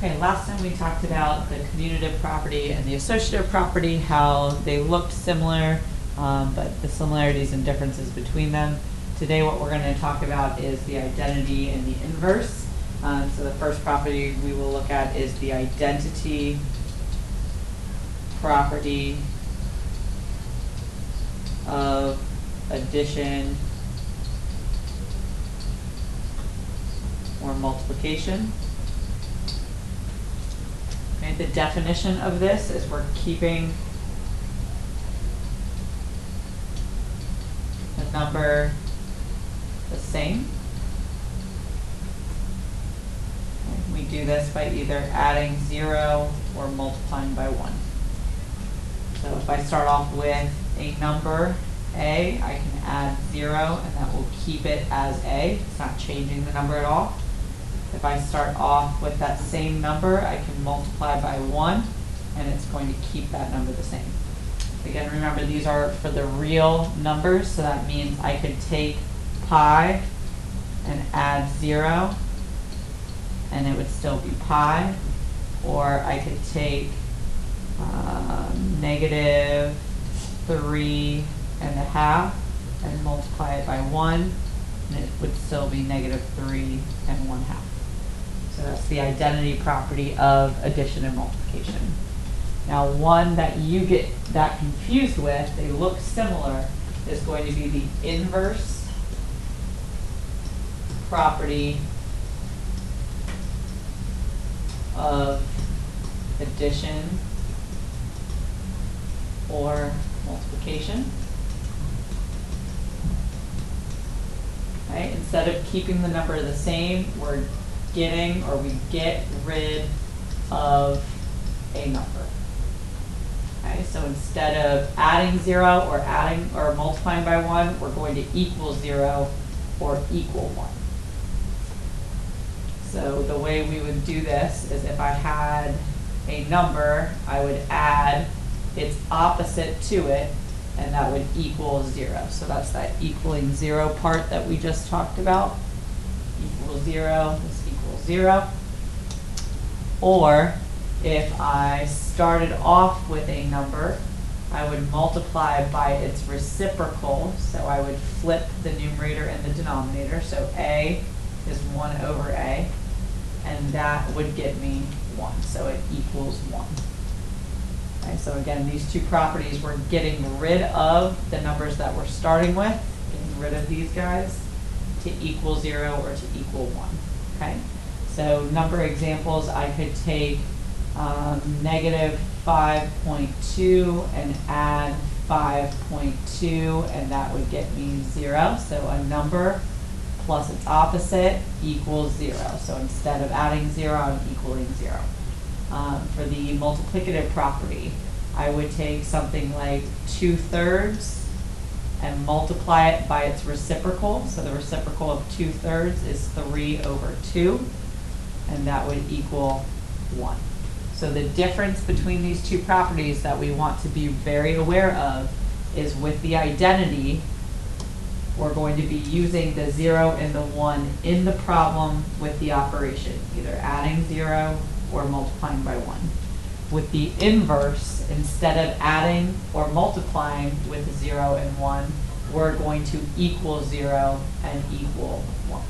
Okay, last time we talked about the commutative property and the associative property, how they looked similar, but the similarities and differences between them. Today what we're going to talk about is the identity and the inverse. So the first property we will look at is the identity property of addition or multiplication. Okay, the definition of this is we're keeping the number the same. And we do this by either adding 0 or multiplying by 1. So if I start off with a number a, I can add 0 and that will keep it as a. It's not changing the number at all. If I start off with that same number, I can multiply by 1 and it's going to keep that number the same. Again, remember these are for the real numbers, so that means I could take pi and add 0 and it would still be pi, or I could take negative 3½ and multiply it by 1 and it would still be negative 3½ So that's the identity property of addition and multiplication. Now one that you get that confused with, they look similar, is going to be the inverse property of addition or multiplication. Okay? Instead of keeping the number the same, we're getting, or we get rid of a number. Okay, so instead of adding 0 or multiplying by 1, we're going to equal 0 or equal 1. So the way we would do this is if I had a number, I would add its opposite to it, and that would equal 0. So that's that equaling 0 part that we just talked about. Equals 0, this equals 0. Or if I started off with a number, I would multiply by its reciprocal. So I would flip the numerator and the denominator. So a is 1 over a, and that would get me 1. So it equals 1. Okay, so again, these two properties, we're getting rid of the numbers that we're starting with, getting rid of these guys to equal 0 or to equal 1. Okay, so number examples, I could take negative 5.2 and add 5.2, and that would get me 0. So a number plus its opposite equals 0. So instead of adding 0, I'm equaling 0. For the multiplicative property, I would take something like 2/3 and multiply it by its reciprocal. So the reciprocal of 2/3 is 3 over 2, and that would equal 1. So the difference between these two properties that we want to be very aware of is with the identity, we're going to be using the 0 and the 1 in the problem with the operation, either adding 0 or multiplying by 1. With the inverse, instead of adding or multiplying with 0 and 1, we're going to equal 0 and equal 1.